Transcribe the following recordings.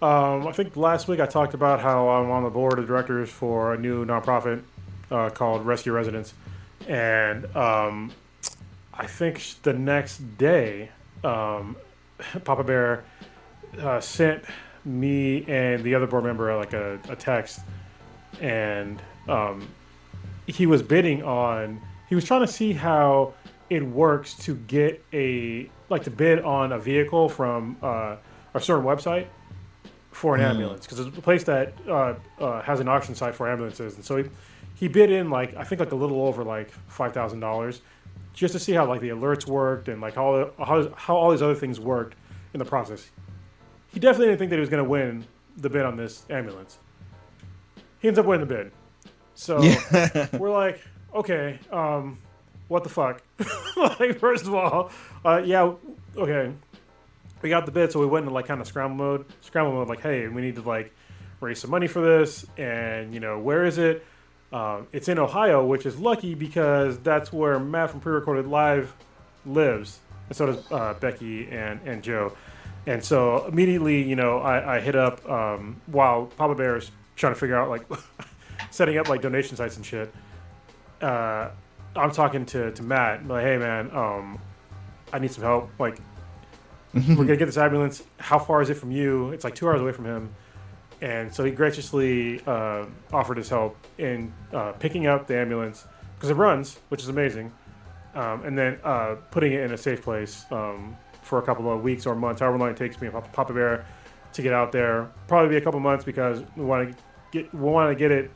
I think last week I talked about how I'm on the board of directors for a new nonprofit called Rescue Residents, and I think the next day, um, Papa Bear sent me and the other board member like a text, and he was bidding on. He was trying to see how it works to get to bid on a vehicle from a certain website for an ambulance because it's a place that has an auction site for ambulances, and so he bid in like I think like a little over like $5,000 just to see how like the alerts worked and like how all these other things worked in the process. He definitely didn't think that he was going to win the bid on this ambulance. He ends up winning the bid. So we're like, okay, what the fuck? Like, first of all, yeah, okay, we got the bid, so we went into like kind of scramble mode. Like, hey, we need to like raise some money for this, and where is it? It's in Ohio, which is lucky because that's where Matt from Pre-Recorded Live lives, and so does Becky and Joe. And so immediately, I hit up while Papa Bear's trying to figure out like setting up like donation sites and shit. I'm talking to Matt, like, hey man, I need some help. Like, we're gonna get this ambulance. How far is it from you? It's like 2 hours away from him. And so he graciously offered his help in picking up the ambulance because it runs, which is amazing, and then putting it in a safe place for a couple of weeks or months, however long it takes me and Papa Bear to get out there. Probably be a couple months because we want to get it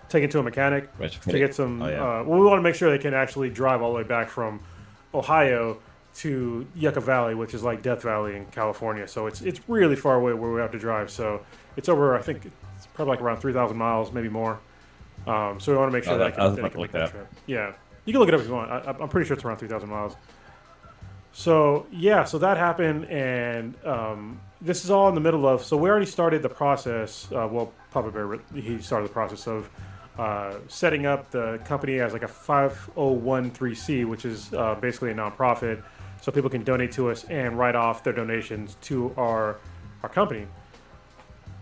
taken to a mechanic to get some. Oh, yeah. We want to make sure they can actually drive all the way back from Ohio to Yucca Valley, which is like Death Valley in California. So it's really far away where we have to drive. So it's over, I think it's probably like around 3,000 miles, maybe more. So we want to make sure that they can make that trip. Yeah, you can look it up if you want. I'm pretty sure it's around 3,000 miles. So yeah, so that happened, and this is all in the middle of. So we already started the process. Well, Papa Bear, he started the process of setting up the company as like a 5013C, which is basically a nonprofit, so people can donate to us and write off their donations to our company.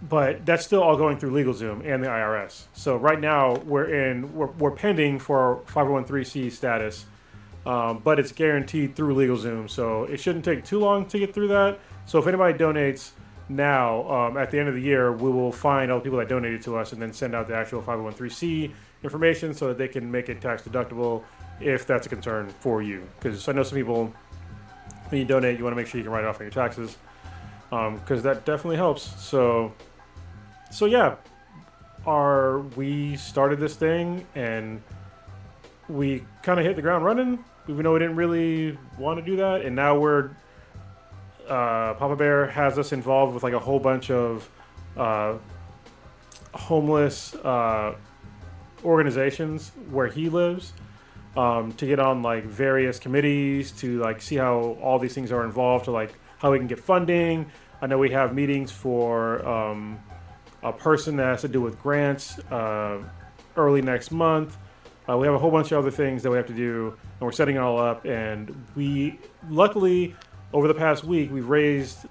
But that's still all going through LegalZoom and the IRS. So right now we're pending for 5013C status, but it's guaranteed through LegalZoom, so it shouldn't take too long to get through that. So if anybody donates now, at the end of the year, we will find all the people that donated to us and then send out the actual 5013C information so that they can make it tax deductible if that's a concern for you. Because I know some people, when you donate, you want to make sure you can write it off on your taxes, because that definitely helps. So yeah, we started this thing and we kind of hit the ground running, even though we didn't really want to do that, and now we're Papa Bear has us involved with like a whole bunch of homeless organizations where he lives, to get on like various committees to like see how all these things are involved, to like how we can get funding. I know we have meetings for a person that has to do with grants early next month. We have a whole bunch of other things that we have to do, and we're setting it all up. And we luckily, over the past week, we've raised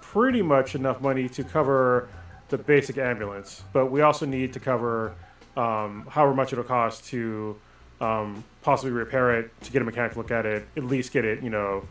pretty much enough money to cover the basic ambulance, but we also need to cover however much it'll cost to possibly repair it, to get a mechanic to look at it, at least get it, a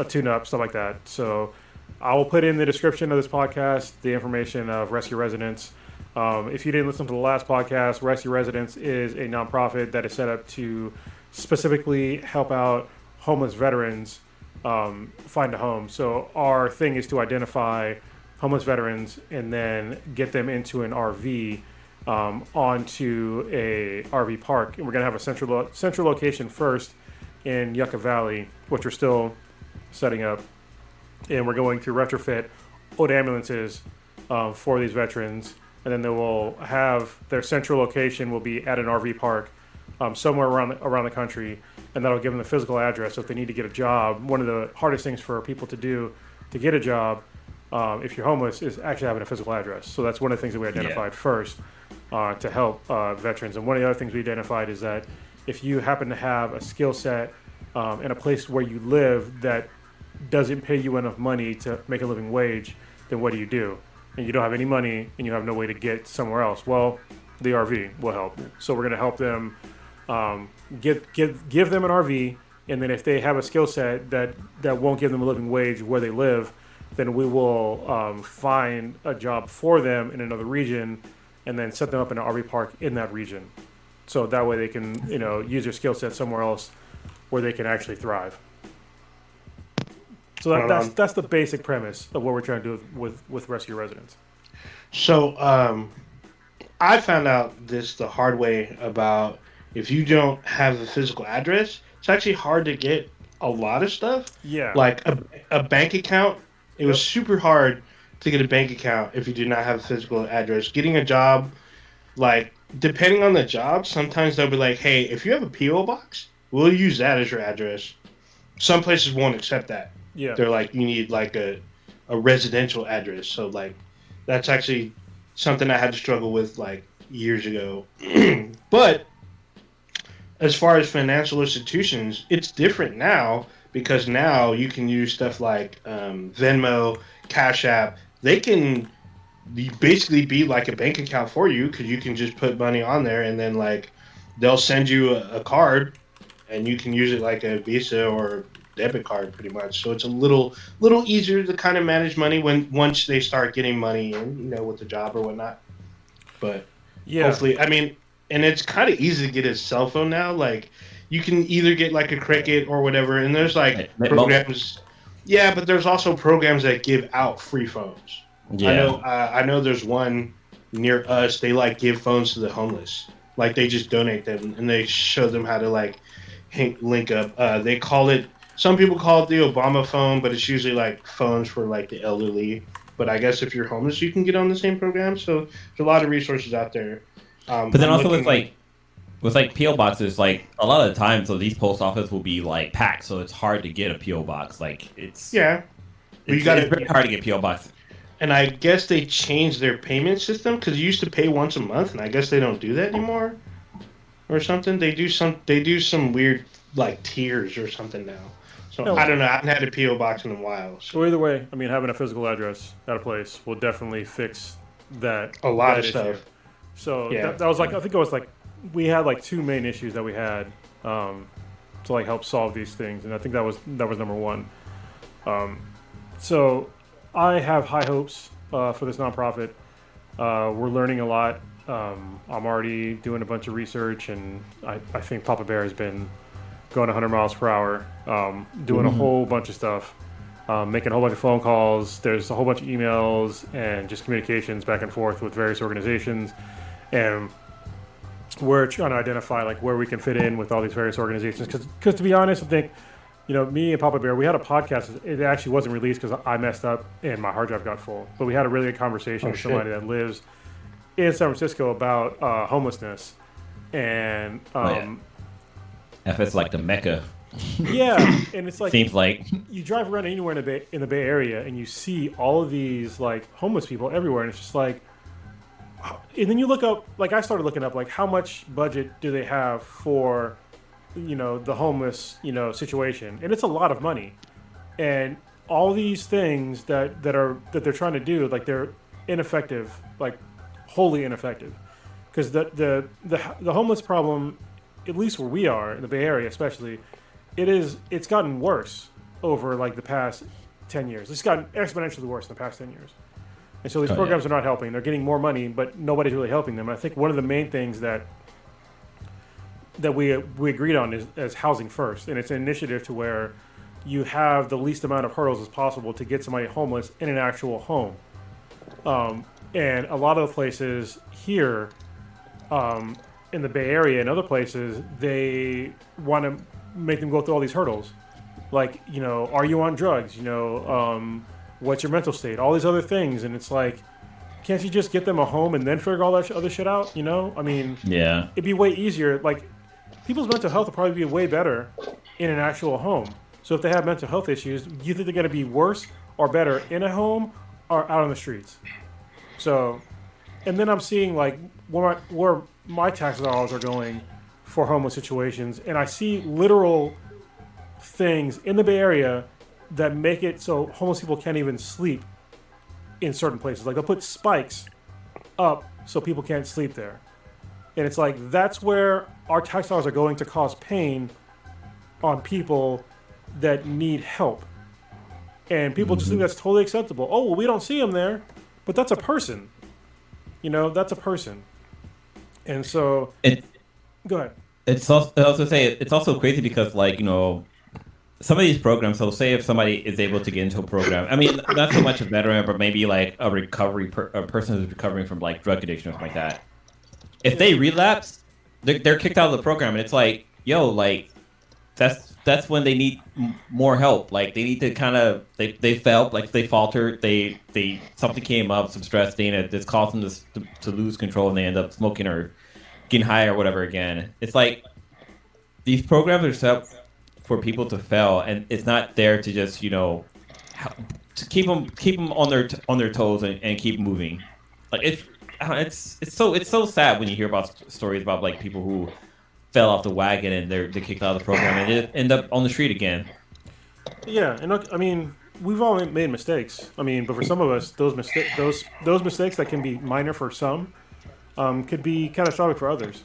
tune-up, stuff like that. So I will put in the description of this podcast the information of Rescue Residents. If you didn't listen to the last podcast, Rescue Residents is a nonprofit that is set up to specifically help out homeless veterans find a home. So our thing is to identify homeless veterans and then get them into an RV, onto a RV park. And we're going to have a central location first in Yucca Valley, which we're still setting up. And we're going to retrofit old ambulances for these veterans. And then they will have their central location will be at an RV park somewhere around the country, and that'll give them the physical address. So if they need to get a job, one of the hardest things for people to do to get a job, if you're homeless, is actually having a physical address. So that's one of the things that we identified first to help veterans. And one of the other things we identified is that if you happen to have a skill set in a place where you live that doesn't pay you enough money to make a living wage, then what do? And you don't have any money and you have no way to get somewhere else. Well, the RV will help. So we're going to help them give them an RV, and then if they have a skill set that won't give them a living wage where they live, then we will find a job for them in another region, and then set them up in an RV park in that region. So that way they can use their skill set somewhere else where they can actually thrive. So that's the basic premise of what we're trying to do with Rescue Residents. So I found out this the hard way about if you don't have a physical address, it's actually hard to get a lot of stuff. Yeah. Like a bank account. It was super hard to get a bank account if you do not have a physical address. Getting a job, like, depending on the job, sometimes they'll be like, hey, if you have a P.O. box, we'll use that as your address. Some places won't accept that. Yeah. They're like, you need like a residential address. So like that's actually something I had to struggle with like years ago. But as far as financial institutions, it's different now because now you can use stuff like Venmo, Cash App. They can basically be like a bank account for you because you can just put money on there and then like they'll send you a card and you can use it like a Visa or debit card pretty much. So it's a little easier to kind of manage money once they start getting money in, with the job or whatnot. But hopefully, I mean, and it's kind of easy to get a cell phone now. Like you can either get like a Cricket or whatever, and there's like programs. Yeah, but there's also programs that give out free phones. Yeah. I know there's one near us. They like give phones to the homeless. Like they just donate them and they show them how to like link up. They call it. Some people call it the Obama phone, but it's usually like phones for like the elderly. But I guess if you're homeless, you can get on the same program. So there's a lot of resources out there. But then also with like PO boxes, like a lot of the time, so these post office will be like packed, so it's hard to get a PO box. Like it's it's very hard to get PO box. And I guess they changed their payment system because you used to pay once a month, and I guess they don't do that anymore, or something. They do some weird like tiers or something now. So I don't know. I haven't had a PO box in a while. So either way, I mean, having a physical address at a place will definitely fix that. A lot of stuff. So that was like I think it was like we had like two main issues that we had to like help solve these things, and I think that was number one. So I have high hopes for this nonprofit. We're learning a lot. I'm already doing a bunch of research, and I think Papa Bear has been going 100 miles per hour, doing a whole bunch of stuff, making a whole bunch of phone calls. There's a whole bunch of emails and just communications back and forth with various organizations. And we're trying to identify like where we can fit in with all these various organizations. Because to be honest, I think, me and Papa Bear, we had a podcast. It actually wasn't released because I messed up and my hard drive got full. But we had a really good conversation with somebody that lives in San Francisco about homelessness. And if it's like the Mecca. Yeah, and it's like seems like you drive around anywhere in the Bay Area and you see all of these like homeless people everywhere, and it's just like, and then you look up, like I started looking up like how much budget do they have for the homeless situation, and it's a lot of money, and all these things that they're trying to do, like they're ineffective, like wholly ineffective, because the homeless problem, at least where we are in the Bay Area especially, it's gotten worse over like the past 10 years. It's gotten exponentially worse in the past 10 years. And so these programs are not helping. They're getting more money, but nobody's really helping them. And I think one of the main things that we agreed on is housing first. And it's an initiative to where you have the least amount of hurdles as possible to get somebody homeless in an actual home. And a lot of the places here in the Bay Area and other places, they want to make them go through all these hurdles. Like, are you on drugs? What's your mental state? All these other things. And it's like, can't you just get them a home and then figure all that other shit out? I mean, it'd be way easier. Like, people's mental health would probably be way better in an actual home. So if they have mental health issues, do you think they're going to be worse or better in a home or out on the streets? So, and then I'm seeing like where my tax dollars are going for homeless situations, and I see literal things in the Bay Area that make it so homeless people can't even sleep in certain places. Like they'll put spikes up so people can't sleep there. And it's like that's where our tax dollars are going to cause pain on people that need help. And people just think that's totally acceptable. Oh, well, we don't see them there, but that's a person. You know, that's a person. And so, go ahead. It's also crazy because, like, you know, some of these programs. So, say if somebody is able to get into a program, I mean, not so much a veteran, but maybe like a a person who's recovering from like drug addiction or something like that. If they relapse, they're kicked out of the program, and it's like, yo, like, that's when they need more help. Like they need to kind of they felt like they faltered. They something came up, some stress, it's caused them to lose control, and they end up smoking or getting high or whatever again. It's like these programs are set up for people to fail, and it's not there to just, you know, to keep them on their toes and keep moving. Like it's so sad when you hear about stories about like people who fell off the wagon and they're kicked out of the program and they end up on the street again. Yeah, and look, I mean, we've all made mistakes. I mean, but for some of us, those mistakes that can be minor for some, could be catastrophic for others.